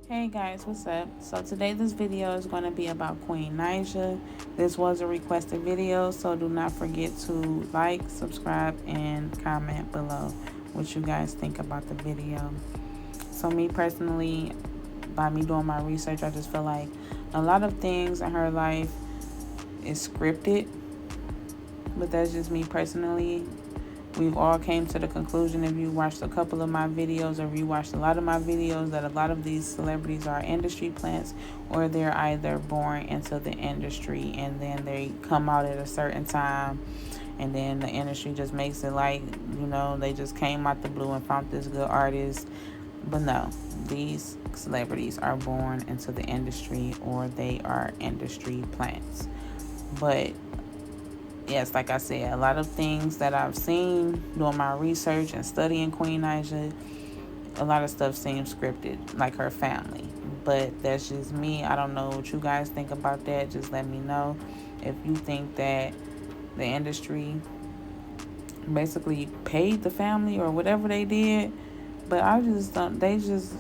Hey guys, what's up? So today this video is going to be about Queen Naija. This was a requested video, so do not forget to like, subscribe, and comment below what you guys think about the video. So me personally, by me doing my research, I just feel like a lot of things in her life is scripted, but that's just me personally. We've all came to the conclusion, if you watched a couple of my videos or if you watched a lot of my videos, that a lot of these celebrities are industry plants, or they're either born into the industry and then they come out at a certain time, and then the industry just makes it like, they just came out the blue and found this good artist. But no, these celebrities are born into the industry, or they are industry plants. But yes, like I said, a lot of things that I've seen doing my research and studying Queen Naija, a lot of stuff seems scripted, like her family. But that's just me. I don't know what you guys think about that. Just let me know if you think that the industry basically paid the family or whatever they did. But I just don't.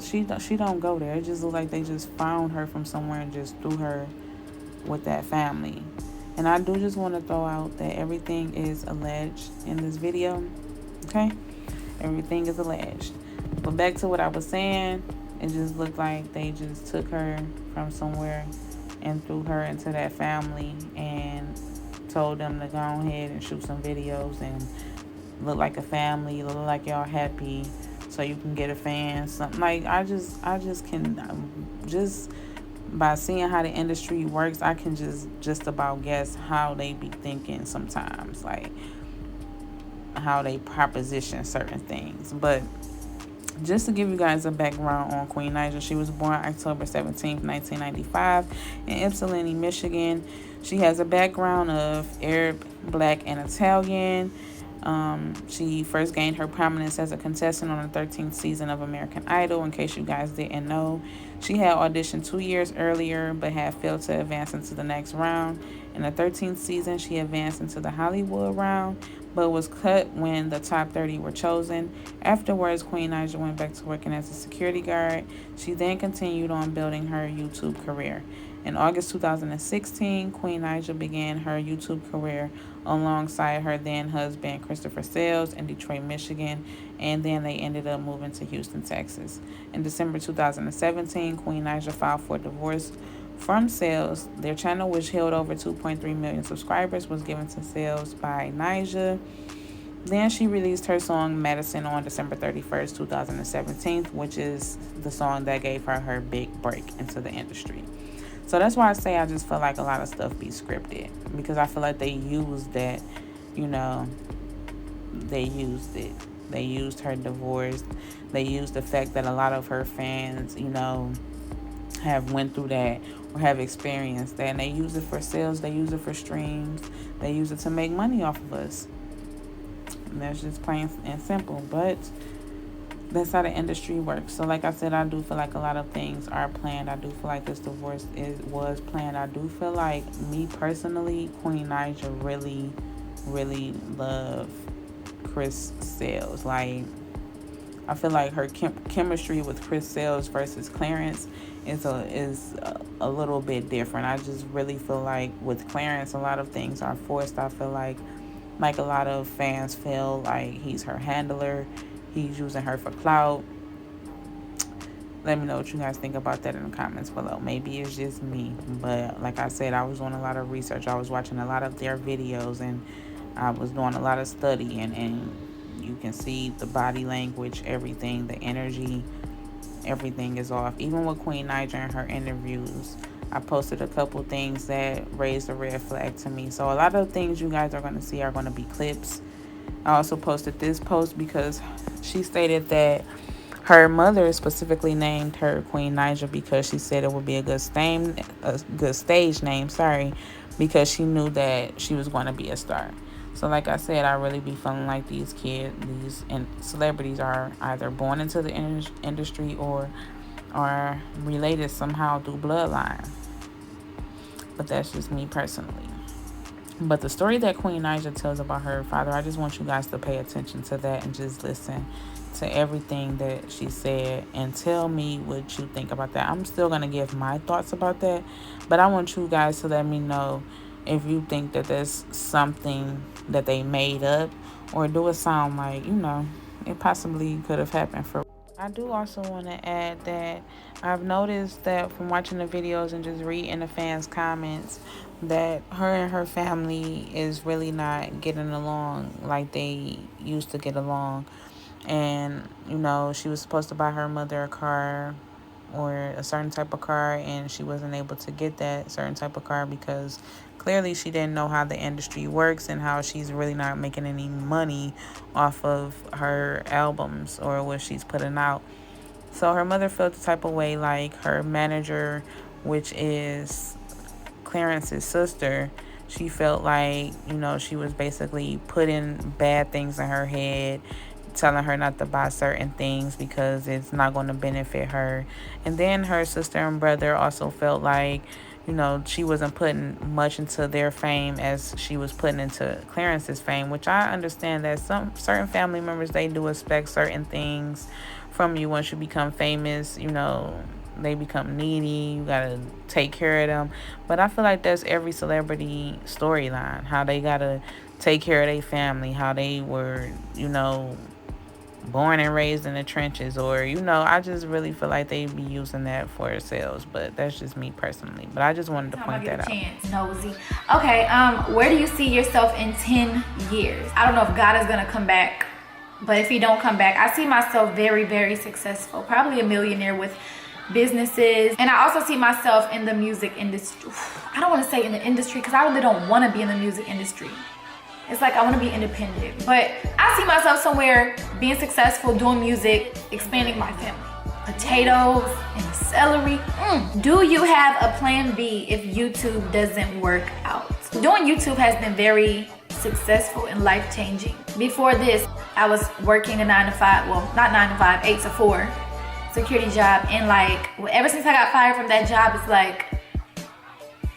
She don't go there. It just looks like they just found her from somewhere and just threw her with that family. And I do just want to throw out that everything is alleged in this video. Okay? Everything is alleged. But back to what I was saying, it just looked like they just took her from somewhere and threw her into that family and told them to go ahead and shoot some videos and look like a family, look like y'all happy, so you can get a fan. Something like I just can just by seeing how the industry works, I can just about guess how they be thinking sometimes, like how they proposition certain things. But just to give you guys a background on Queen Naija, she was born October 17th, 1995 in Ypsilanti, Michigan. She has a background of Arab, Black, and Italian. She first gained her prominence as a contestant on the 13th season of American Idol, in case you guys didn't know. She had auditioned 2 years earlier, but had failed to advance into the next round. In the 13th season, she advanced into the Hollywood round, but was cut when the top 30 were chosen. Afterwards, Queen Naija went back to working as a security guard. She then continued on building her YouTube career. In August 2016, Queen Naija began her YouTube career alongside her then husband Christopher Sales in Detroit, Michigan, and then they ended up moving to Houston, Texas. In December 2017, Queen Naija filed for divorce from Sales. Their channel, which held over 2.3 million subscribers, was given to Sales by Naija. Then she released her song Medicine on December 31st, 2017, which is the song that gave her big break into the industry. So that's why I say I just feel like a lot of stuff be scripted, because I feel like they used that, you know, they used it. They used her divorce. They used the fact that a lot of her fans, have went through that or have experienced that, and they use it for sales. They use it for streams. They use it to make money off of us. And that's just plain and simple. But that's how the industry works. So like I said, I do feel like a lot of things are planned. I do feel like this divorce was planned. I do feel like, me personally, Queen Naija really, really love Chris Sales. Like, I feel like her chemistry with Chris Sales versus Clarence is a little bit different. I just really feel like with Clarence, a lot of things are forced. I feel like a lot of fans feel like he's her handler. He's using her for clout. Let me know what you guys think about that in the comments below. Maybe it's just me, but like I said, I was doing a lot of research. I was watching a lot of their videos, and I was doing a lot of studying, and you can see the body language, everything, the energy, everything is off. Even with Queen Naija in her interviews, I posted a couple things that raised a red flag to me. So a lot of things you guys are going to see are going to be clips. I also posted this post because she stated that her mother specifically named her Queen Naija because she said it would be a good stage name, because she knew that she was going to be a star. So like I said, I really be feeling like these celebrities are either born into the industry or are related somehow through bloodline. But that's just me personally. But the story that Queen Naija tells about her father, I just want you guys to pay attention to that and just listen to everything that she said and tell me what you think about that. I'm still going to give my thoughts about that, but I want you guys to let me know if you think that there's something that they made up, or do it sound like, it possibly could have happened for. I do also want to add that I've noticed that from watching the videos and just reading the fans' comments that her and her family is really not getting along like they used to get along. And, she was supposed to buy her mother a car or a certain type of car, and she wasn't able to get that certain type of car because clearly she didn't know how the industry works and how she's really not making any money off of her albums or what she's putting out. So her mother felt the type of way, like her manager, which is Clarence's sister, she felt like, she was basically putting bad things in her head, telling her not to buy certain things because it's not going to benefit her. And then her sister and brother also felt like, she wasn't putting much into their fame as she was putting into Clarence's fame, which I understand that some certain family members, they do expect certain things from you once you become famous. They become needy. You got to take care of them. But I feel like that's every celebrity storyline, how they got to take care of their family, how they were, born and raised in the trenches, or I just really feel like they be using that for sales. But that's just me personally. But I just wanted to point that out. Nosy. Okay, where do you see yourself in 10 years? I don't know if God is gonna come back, but if he don't come back, I see myself very, very successful, probably a millionaire with businesses. And I also see myself in the music industry. I don't want to say in the industry because I really don't want to be in the music industry. It's like I want to be independent, but I see myself somewhere being successful, doing music, expanding my family. Potatoes and celery. Do you have a plan B if YouTube doesn't work out? Doing YouTube has been very successful and life-changing. Before this, I was working a 9 to 5, well, not 9 to 5, 8 to 4 security job, and ever since I got fired from that job, it's like,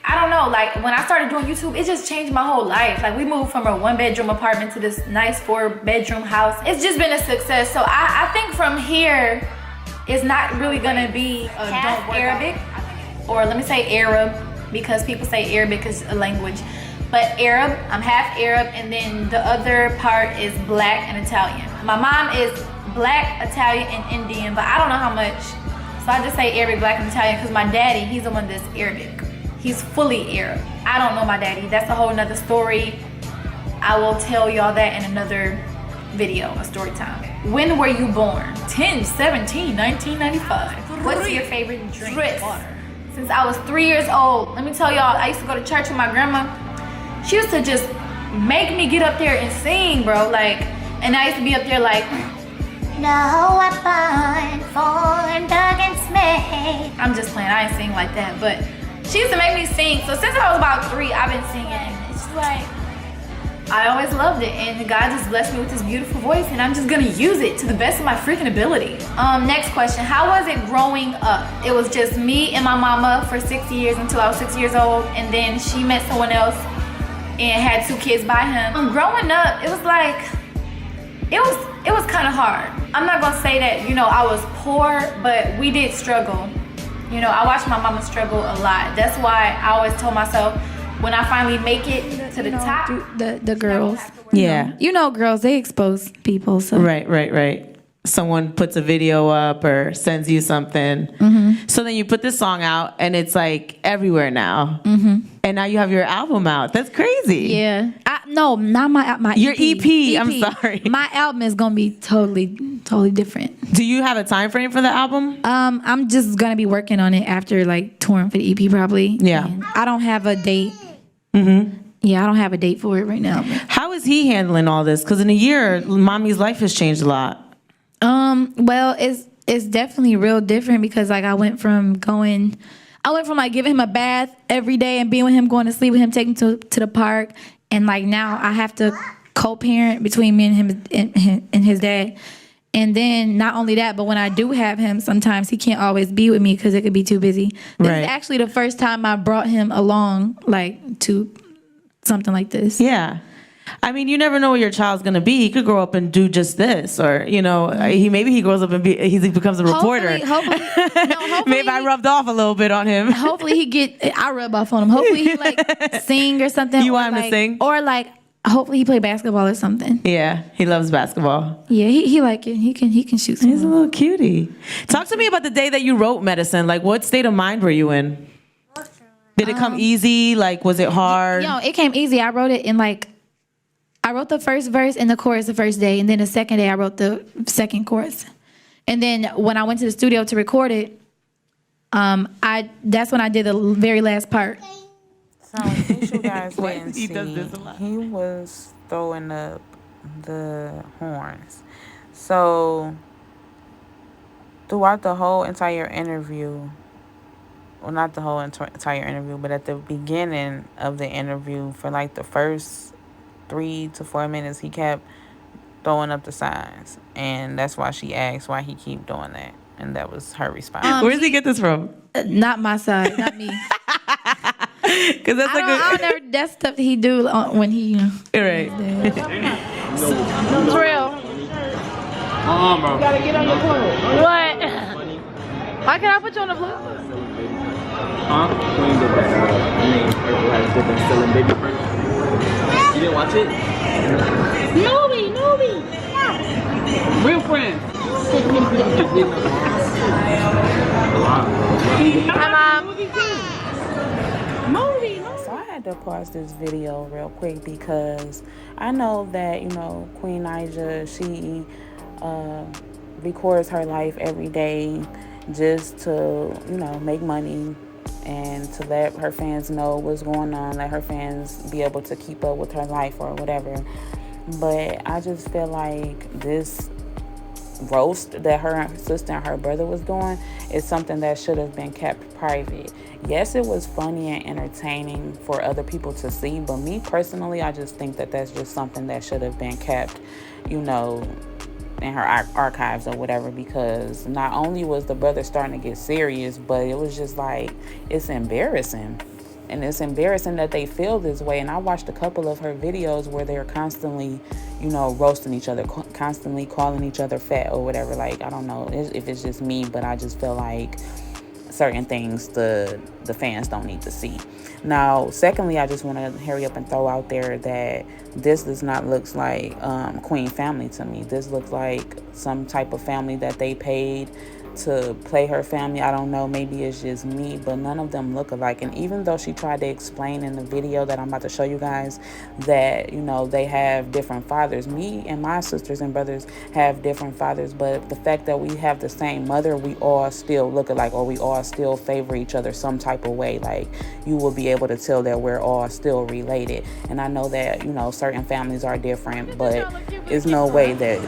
I don't know, when I started doing YouTube, it just changed my whole life. We moved from a 1-bedroom apartment to this nice 4-bedroom house. It's just been a success. So I think from here, it's not really gonna be half Arabic, or let me say Arab, because people say Arabic is a language. But Arab, I'm half Arab, and then the other part is Black and Italian. My mom is Black, Italian, and Indian, but I don't know how much. So I just say Arabic, Black, and Italian because my daddy, he's the one that's Arabic. He's fully Arab. I don't know my daddy. That's a whole nother story. I will tell y'all that in another video, a story time. When were you born? 10/17/1995. What's your favorite drink? Water. Since I was 3 years old. Let me tell y'all, I used to go to church with my grandma. She used to just make me get up there and sing, bro. And I used to be up there no weapon formed against me. I'm just playing, I ain't sing like that, but she used to make me sing. So since I was about 3, I've been singing. It's I always loved it, and God just blessed me with this beautiful voice, and I'm just gonna use it to the best of my freaking ability. Next question, how was it growing up? It was just me and my mama for 6 years until I was 6 years old, and then she met someone else and had 2 kids by him. Growing up, it was it was kind of hard. I'm not gonna say that, I was poor, but we did struggle. I watched my mama struggle a lot. That's why I always told myself, when I finally make it to the top. The girls. Yeah. Girls, they expose people. So. Right. Someone puts a video up or sends you something. Mm-hmm. So then you put this song out and it's everywhere now. Mm-hmm. And now you have your album out. That's crazy. Yeah. No, not my your EP. I'm sorry. My album is going to be totally different. Do you have a time frame for the album? I'm just going to be working on it after touring for the EP probably. Yeah. And I don't have a date. Mm-hmm. Yeah, I don't have a date for it right now. How is he handling all this? Because in a year, mommy's life has changed a lot. Well, it's definitely real different because I went from giving him a bath every day and being with him, going to sleep with him, taking him to the park, and now I have to co-parent between me and him and his dad. And then not only that, but when I do have him, sometimes he can't always be with me because it could be too busy. This is actually the first time I brought him along, to something like this. Yeah. I mean, you never know what your child's gonna be. He could grow up and do just this, or maybe he grows up and he becomes a reporter. Hopefully, maybe I rubbed off a little bit on him. Hopefully I rub off on him. Hopefully he like sing or something. You want him to sing, or like hopefully he play basketball or something. Yeah, he loves basketball. Yeah, he like it. He can shoot. Some. He's a little cutie. Talk to me about the day that you wrote Medicine. Like, what state of mind were you in? Did it come easy? Like, was it hard? It came easy. I wrote it in I wrote the first verse and the chorus the first day, and then the second day I wrote the second chorus. And then when I went to the studio to record it, that's when I did the very last part. So in case you guys didn't He see, does this a lot. he was throwing up the horns. So throughout the whole entire interview, well, not the whole entire interview, but at the beginning of the interview, for like the first 3 to 4 minutes, he kept throwing up the signs, and that's why she asked why he keep doing that, and that was her response. Where does he get this from? Not my side, not me. Because that's that's stuff that he do when he, right. For real. Bro. You gotta get on your clothes. What? Why can't I put you on the floor? Huh? We didn't get that. Purple has different selling baby purple. You didn't watch it? Movie. Real friends. Hi, Mom. So I had to pause this video real quick because I know that, Queen Naija, she records her life every day just to, make money and to let her fans know what's going on, let her fans be able to keep up with her life or whatever. But I just feel like this roast that her sister and her brother was doing is something that should have been kept private. Yes, it was funny and entertaining for other people to see, but me personally, I just think that that's just something that should have been kept, in her archives or whatever, because not only was the brother starting to get serious, but it was just like, it's embarrassing. And it's embarrassing that they feel this way. And I watched a couple of her videos where they're constantly, roasting each other, constantly calling each other fat or whatever. Like, I don't know if it's just me, but I just feel like certain things the fans don't need to see. Now, secondly, I just want to hurry up and throw out there that this does not look like Queen family to me. This looks like some type of family that they paid to play her family. I don't know, maybe it's just me, but none of them look alike. And even though she tried to explain in the video that I'm about to show you guys that, they have different fathers, me and my sisters and brothers have different fathers, but the fact that we have the same mother, we all still look alike, or we all still favor each other some type of way. Like, you will be able to tell that we're all still related. And I know that, certain families are different, but there's no way that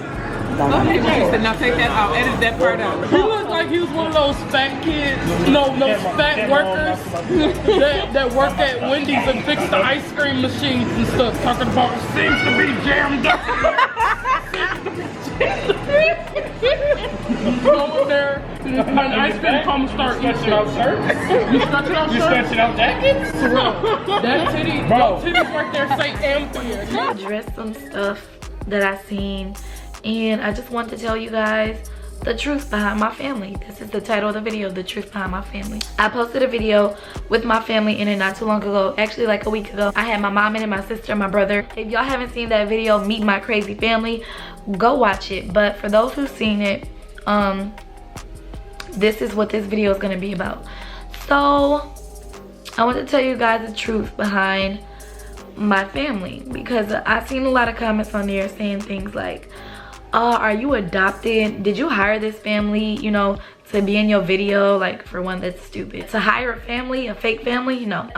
Okay, Jason, now take that out. Edit that part out. He looked like he was one of those fat kids, those fat workers that work at Wendy's and fix the ice cream machines and stuff, talking about seems to be jammed up. Go in there, and ice cream come start eating. You stretch it out, shirt? You stretch it out jackets? That titty, those titties right there say empty. Address some stuff that I seen, and I just want to tell you guys the truth behind my family. This is the title of the video, the truth behind my family. I posted a video with my family in it not too long ago, actually like a week ago. I had my mom in it, my sister, my brother. If y'all haven't seen that video, Meet My Crazy Family, go watch it. But for those who've seen it, this is what this video is going to be about. So I want to tell you guys the truth behind my family, because I've seen a lot of comments on there saying things like, are you adopted? Did you hire this family, to be in your video? Like, for one, that's stupid. To hire a family, a fake family, no.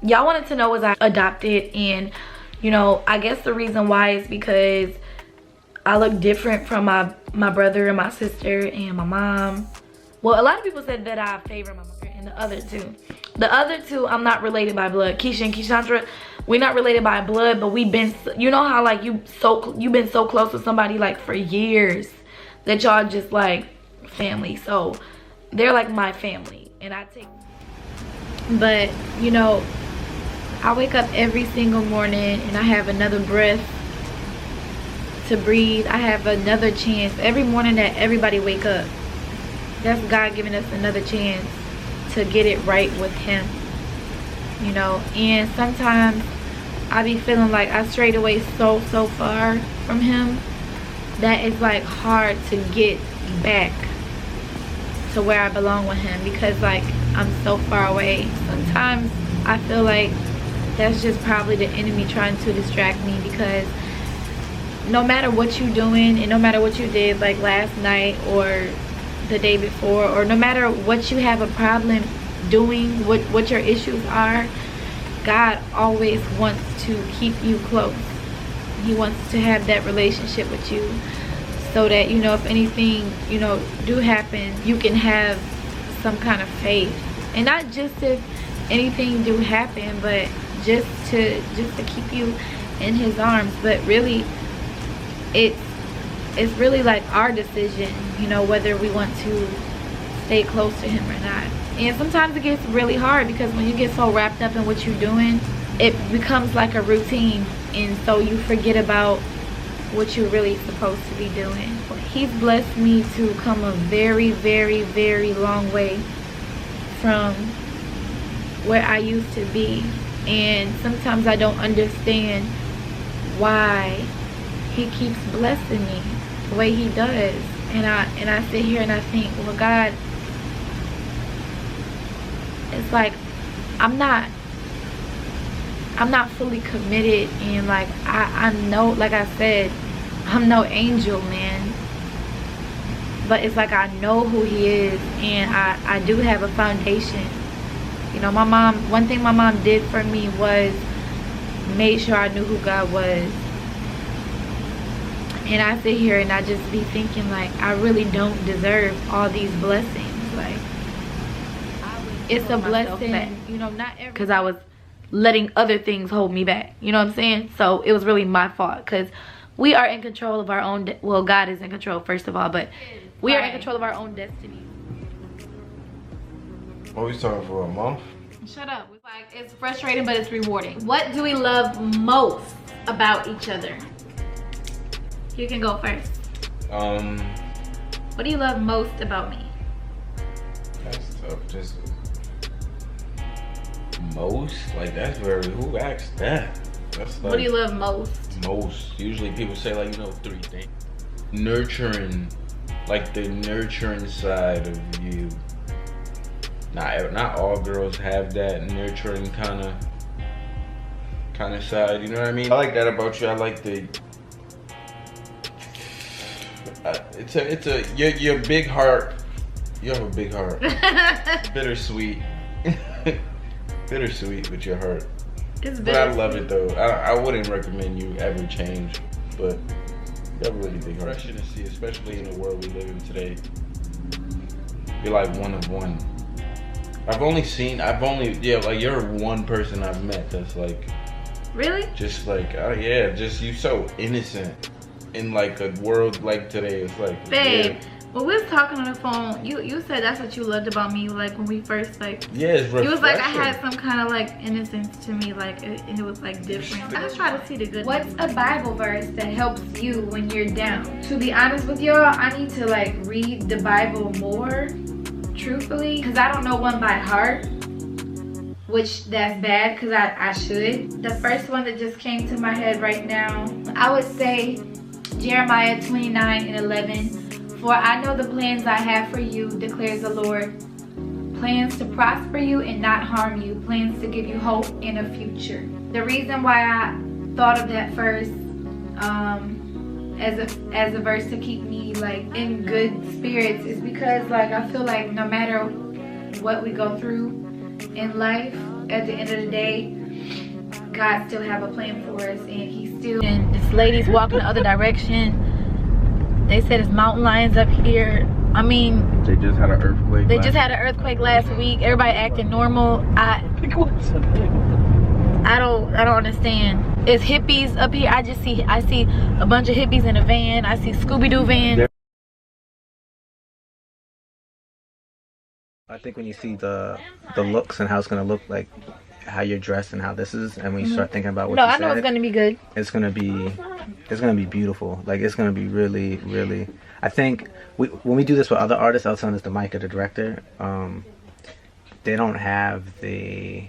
Y'all wanted to know, was I adopted? And I guess the reason why is because I look different from my brother and my sister and my mom. Well, a lot of people said that I favor my mother and the other two. The other two, I'm not related by blood. Keisha and Keishandra, we're not related by blood, but we've been, how like you've been so close with somebody like for years that y'all just like family. So they're like my family, and I take. But I wake up every single morning and I have another breath to breathe. I have another chance. Every morning that everybody wake up, that's God giving us another chance to get it right with him, you know. And sometimes I be feeling like I strayed away so far from him that it's like hard to get back to where I belong with him, because like I'm so far away. Sometimes I feel like that's just probably the enemy trying to distract me, because no matter what you're doing and no matter what you did like last night or the day before, or no matter what you have a problem doing, what your issues are, God always wants to keep you close. He wants to have that relationship with you, so that, you know, if anything, you know, do happen, you can have some kind of faith. And not just if anything do happen, but just to keep you in his arms. But really, it's really like our decision, you know, whether we want to stay close to him or not. And sometimes it gets really hard, because when you get so wrapped up in what you're doing, it becomes like a routine, and so you forget about what you're really supposed to be doing. He's blessed me to come a very long way from where I used to be, and sometimes I don't understand why he keeps blessing me the way he does. And I sit here and I think, well, God, it's like I'm not fully committed, and like I know, like I said, I'm no angel, man, but it's like I know who he is, and I do have a foundation. You know, my mom, one thing my mom did for me was made sure I knew who God was. And I sit here and I just be thinking, like, I really don't deserve all these blessings. Like, it's a blessing, you know, not every, because I was letting other things hold me back, you know what I'm saying? So it was really my fault, because we are in control of our own, well, God is in control first of all, but we are in control of our own destiny. What are we talking for, a month? Shut up. It's like, it's frustrating, but it's rewarding. What do we love most about each other? You can go first. What do you love most about me? That's tough. Just most? Like, that's very, who asked that? That's like, What do you love most? Most. Usually people say, like, you know, 3 things. Nurturing, like the nurturing side of you. Not all girls have that nurturing kind of side, you know what I mean? I like that about you. I like the your big heart. You have a big heart. Bittersweet. Bittersweet with your heart. It's but I love it though. I wouldn't recommend you ever change, but you have a really big heart. To see, especially in the world we live in today. You're like one of one. Like, you're one person I've met that's like, really? Just like, oh yeah, just you so innocent in like a world like today. It's like, babe, when we was talking on the phone, you said that's what you loved about me, like when we first like, yeah, it's refreshing. You was like, I had some kind of like innocence to me, like it was like different. I just try to see the good. What's a Bible verse that helps you when you're down? To be honest with y'all, I need to like read the Bible more, truthfully, because I don't know one by heart, which that's bad, because I should. The first one that just came to my head right now, I would say Jeremiah 29:11. For I know the plans I have for you, declares the Lord. Plans to prosper you and not harm you. Plans to give you hope in a future. The reason why I thought of that verse as a verse to keep me like in good spirits is because like I feel like no matter what we go through in life, at the end of the day, God still have a plan for us, and He's still. And this lady's walking the other direction. They said it's mountain lions up here. I mean, they just had an earthquake. They just had an earthquake last week. Everybody acting normal. I don't understand. It's hippies up here. I see a bunch of hippies in a van. I see Scooby-Doo vans. I think when you see the looks and how it's gonna look like how you're dressed and how this is, and when you start thinking about what No, you I know said, it's gonna be good. it's gonna be beautiful. Like it's gonna be really, really. I think when we do this with other artists, I was telling this to Mike, the director. They don't have the.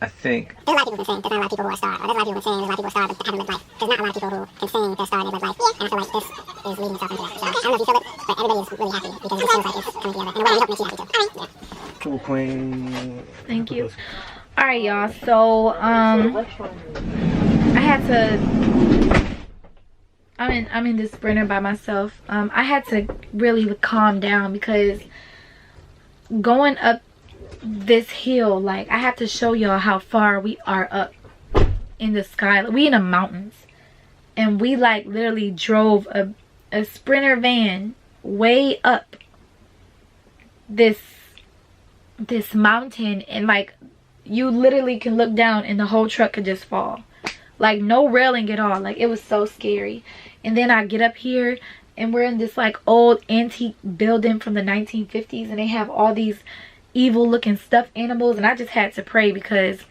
I think there's a lot of people who can sing. There's not a lot of people who are starred. Or there's a lot of people who can sing. There's a lot of people who are starred but haven't lived life. There's not a lot of people who can sing. They're starred and live life. And I feel like this is leading itself into that. So I don't know if you feel it, but everybody is really happy because it feels like it's coming together. And the way we hope makes you happy too. Yeah. Cool Queen. Thank you. All right, y'all. So I had to. I'm in this sprinter by myself. I had to really calm down because going up this hill, like I have to show y'all how far we are up in the sky. We in the mountains, and we like literally drove a sprinter van way up this mountain, and like you literally can look down and the whole truck could just fall. Like no railing at all. Like it was so scary. And then I get up here and we're in this like old antique building from the 1950s, and they have all these evil looking stuffed animals, and I just had to pray because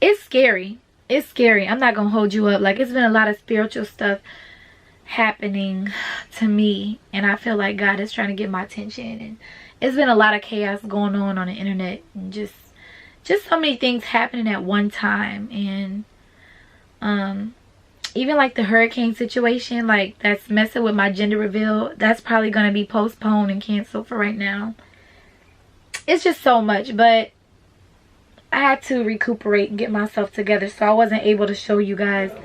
it's scary. It's scary. I'm not gonna hold you up. Like it's been a lot of spiritual stuff happening to me, and I feel like God is trying to get my attention, and it's been a lot of chaos going on the internet, and just so many things happening at one time. And even like the hurricane situation, like that's messing with my gender reveal, that's probably going to be postponed and canceled for right now. It's just so much, but I had to recuperate and get myself together, so I wasn't able to show you guys. You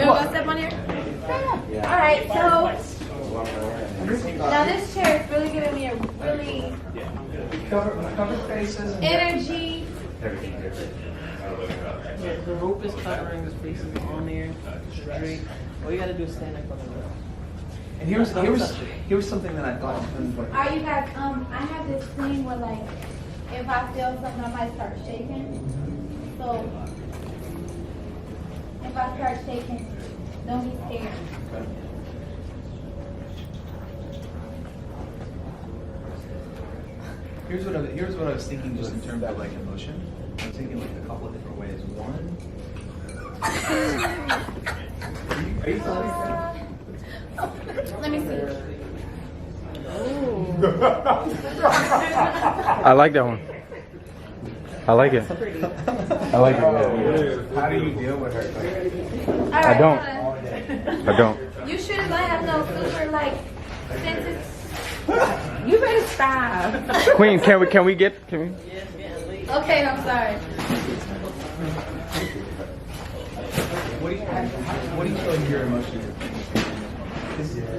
want to go step on here? Yeah. Alright, so now this chair is really giving me a really energy. The rope is covering the spaces on there. Straight. All you gotta do is stand up on the rope. And here's something that I thought. Alright, you guys, I have this thing where like if I feel something I might start shaking. So if I start shaking, don't be scared. Here's what I was thinking, just in terms of like emotion. I was thinking like a couple of different ways. One, are you telling Let me see. I like that one. I like it. I like it. How do you deal with her? Right, I don't. You should have no super like senses. You better stop. Queen, can we? Okay, I'm sorry. What do you feel like your emotion is?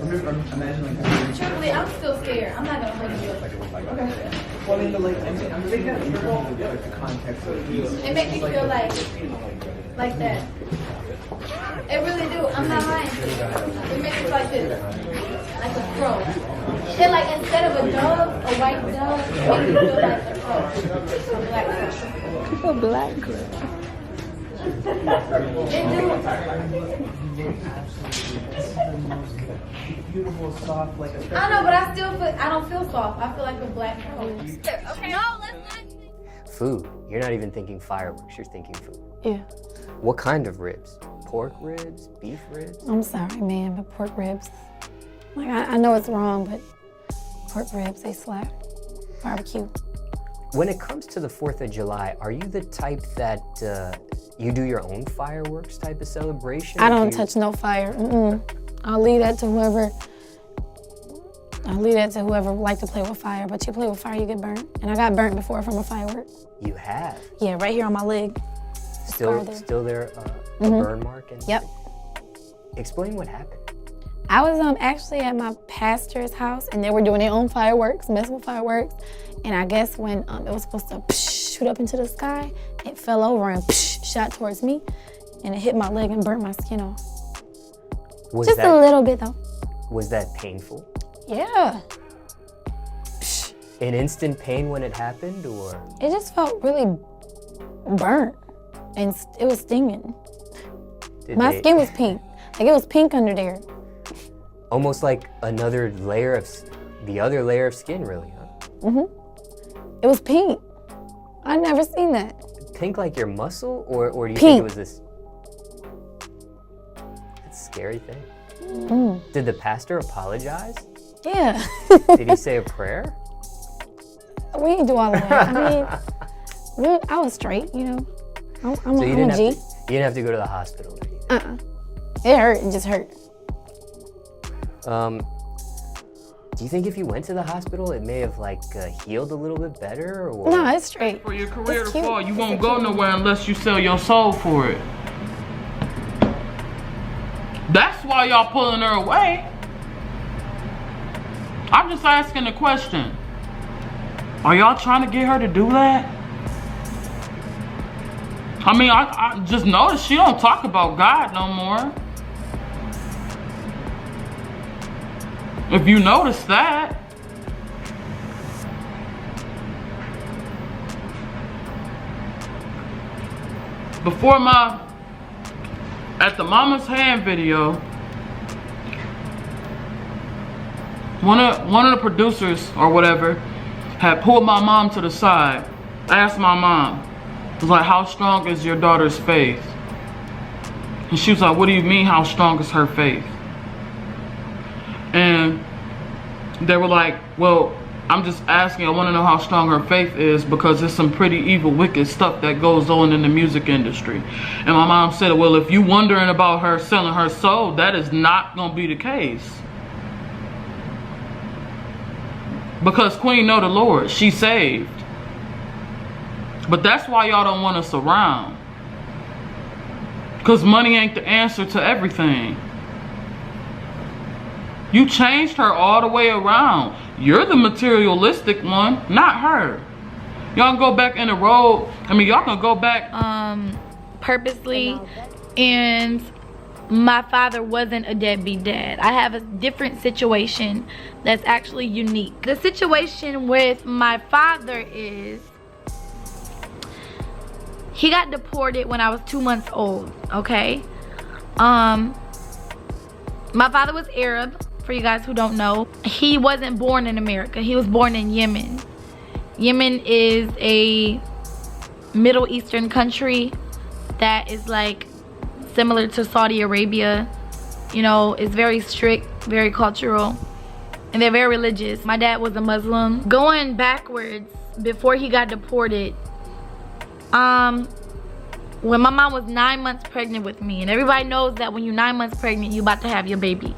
Imagine like. Truthfully, I'm still scared. I'm not gonna hold you up. Okay. Well, I mean, I'm thinking in terms of like the context of these. It makes me feel like that. It really do. I'm not lying to you. It makes me feel like this, like a crow. And like instead of a dove, a white dove, it makes me feel like a crow, a black crow. It do. Beautiful, soft, like a. I know, but I don't feel soft. I feel like a black crow. Okay. No, let's not. Food. You're not even thinking fireworks, you're thinking food. Yeah. What kind of ribs? Pork ribs? Beef ribs? I'm sorry, man, but pork ribs. Like, I know it's wrong, but pork ribs, they slap. Barbecue. When it comes to the 4th of July, are you the type that you do your own fireworks type of celebration? I don't touch no fire. I'll leave that to whoever like to play with fire, but you play with fire, you get burnt. And I got burnt before from a firework. You have? Yeah, right here on my leg. Still there, a burn mark? Yep. Explain what happened. I was actually at my pastor's house, and they were doing their own fireworks, messing with fireworks. And I guess when it was supposed to shoot up into the sky, it fell over and shot towards me, and it hit my leg and burnt my skin off. Just a little bit though. Was that painful? Yeah. in instant pain when it happened, or? It just felt really burnt, and it was stinging. My skin was pink. Like, it was pink under there. Almost like another layer of, the other layer of skin, really, huh? It was pink. I'd never seen that. Pink like your muscle, or do you Pink. think it was this? It's a scary thing. Did the pastor apologize? Yeah. Did he say a prayer? We didn't do all of that. I mean, I was straight, you know. I'm So you a didn't, G. you didn't have to go to the hospital or anything? It hurt. It just hurt. Do you think if you went to the hospital, it may have like healed a little bit better, or? No, it's straight. For your career It's to cute. fall, you It's won't a go cute- nowhere unless you sell your soul for it. That's why y'all pulling her away. I'm just asking a question. Are y'all trying to get her to do that? I mean, I just noticed she don't talk about God no more. If you notice that. Before at the Mama's Hand video, one of the producers or whatever had pulled my mom to the side, asked my mom, was like, how strong is your daughter's faith? And she was like, what do you mean, how strong is her faith? And they were like, well, I'm just asking, I want to know how strong her faith is because there's some pretty evil, wicked stuff that goes on in the music industry. And my mom said, well, if you wondering about her selling her soul, that is not going to be the case. Because Queen know the Lord, she saved. But that's why y'all don't want us around. Because money ain't the answer to everything. You changed her all the way around. You're the materialistic one, not her. Y'all can go back in the road. I mean, y'all can go back. Purposely, and my father wasn't a deadbeat dad. I have a different situation that's actually unique. The situation with my father is he got deported when I was 2 months old, okay? My father was Arab, for you guys who don't know. He wasn't born in America. He was born in Yemen. Yemen is a Middle Eastern country that is like similar to Saudi Arabia. You know, it's very strict, very cultural, and they're very religious. My dad was a Muslim. Going backwards, before he got deported, when my mom was 9 months pregnant with me, and everybody knows that when you're 9 months pregnant, you about to have your baby.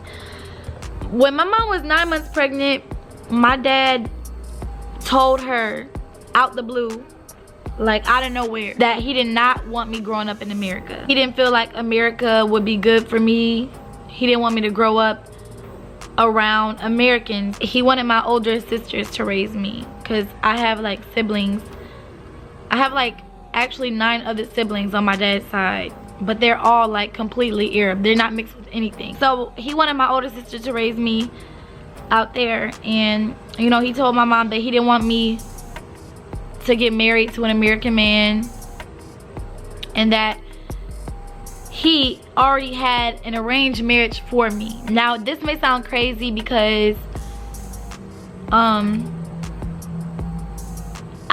When my mom was 9 months pregnant, my dad told her out the blue, like out of nowhere, that he did not want me growing up in America. He didn't feel like America would be good for me. He didn't want me to grow up around Americans. He wanted my older sisters to raise me because I have like siblings. I have like actually 9 other siblings on my dad's side, but they're all like completely Arab. They're not mixed with anything. So he wanted my older sister to raise me out there, and you know, he told my mom that he didn't want me to get married to an American man, and that he already had an arranged marriage for me. Now this may sound crazy because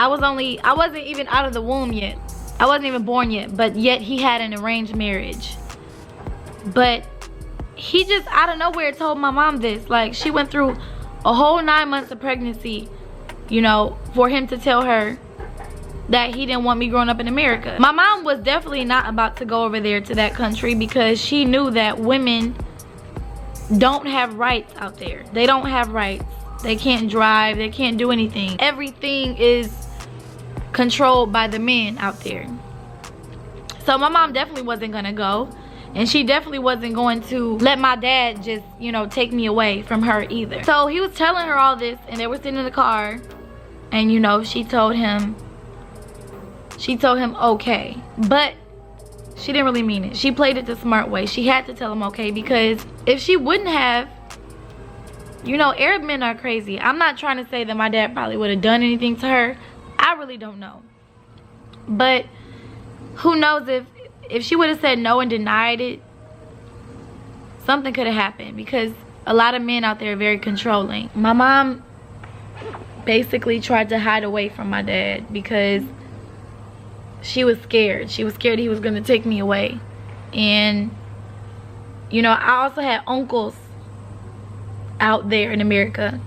I wasn't even out of the womb yet. I wasn't even born yet, but yet he had an arranged marriage. But he just out of nowhere told my mom this. Like, she went through a whole 9 months of pregnancy, you know, for him to tell her that he didn't want me growing up in America. My mom was definitely not about to go over there to that country because she knew that women don't have rights out there. They don't have rights. They can't drive. They can't do anything. Everything is controlled by the men out there. So my mom definitely wasn't gonna go, and she definitely wasn't going to let my dad just, you know, take me away from her either. So he was telling her all this, and they were sitting in the car, and you know, she told him okay, but she didn't really mean it. She played it the smart way. She had to tell him okay, because if she wouldn't have, You know, Arab men are crazy. I'm not trying to say that my dad probably would have done anything to her. I really don't know. But who knows, if she would have said no and denied it, something could have happened, because a lot of men out there are very controlling. My mom basically tried to hide away from my dad because she was scared. She was scared he was going to take me away. And, you know, I also had uncles out there in America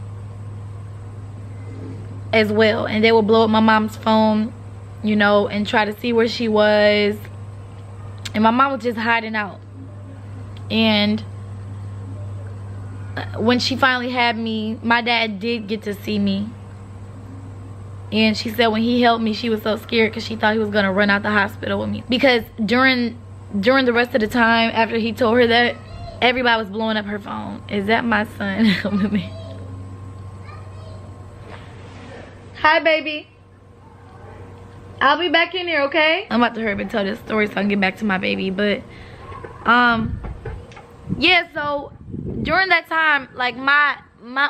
as well. And they would blow up my mom's phone, you know, and try to see where she was. And my mom was just hiding out. And when she finally had me, my dad did get to see me. And she said when he held me, she was so scared because she thought he was going to run out the hospital with me. Because during the rest of the time after he told her that, everybody was blowing up her phone. Is that my son? Hi, baby. I'll be back in here, okay? I'm about to hurry up and tell this story so I can get back to my baby. But, yeah, so during that time, like my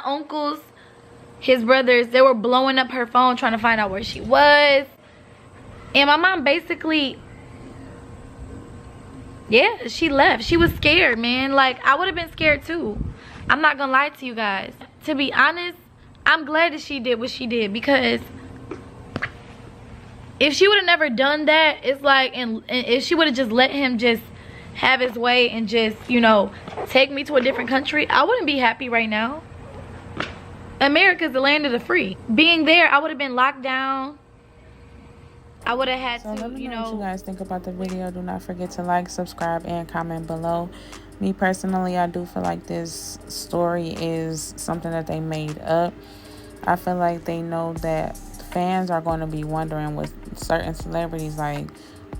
uncles, his brothers, they were blowing up her phone trying to find out where she was. And my mom basically, yeah, she left. She was scared, man. Like, I would have been scared too. I'm not gonna lie to you guys. To be honest, I'm glad that she did what she did, because if she would have never done that, it's like, and if she would have just let him just have his way and just, you know, take me to a different country, I wouldn't be happy right now. America's the land of the free. Being there, I would have been locked down. I would have had So to, let me you know what know. you guys think about the video. Do not forget to like, subscribe, and comment below. Me personally, I do feel like this story is something that they made up. I feel like they know that fans are going to be wondering with certain celebrities, like,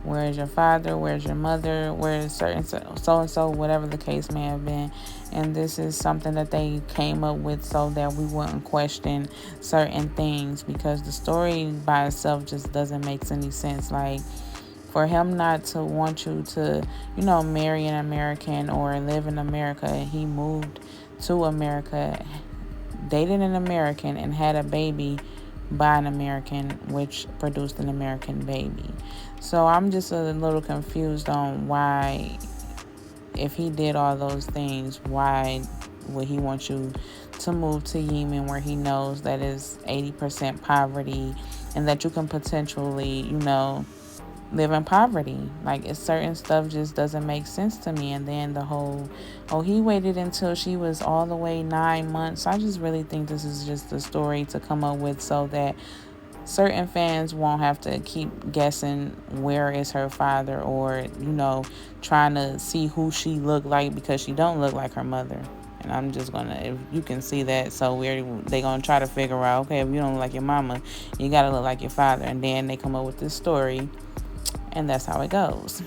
where's your father, where's your mother, where's certain so-and-so, whatever the case may have been. And this is something that they came up with so that we wouldn't question certain things, because the story by itself just doesn't make any sense. Like, for him not to want you to, you know, marry an American or live in America, he moved to America, dated an American, and had a baby by an American, which produced an American baby. So I'm just a little confused on why, if he did all those things, why would he want you to move to Yemen, where he knows that is 80% poverty and that you can potentially, you know, live in poverty. Like, it's certain stuff just doesn't make sense to me. And then the whole, oh, he waited until she was all the way 9 months. I just really think this is just a story to come up with so that certain fans won't have to keep guessing where is her father, or, you know, trying to see who she looked like, because she don't look like her mother. And I'm just gonna, if you can see that, so they gonna try to figure out, okay, if you don't look like your mama, you gotta look like your father. And then they come up with this story, and that's how it goes.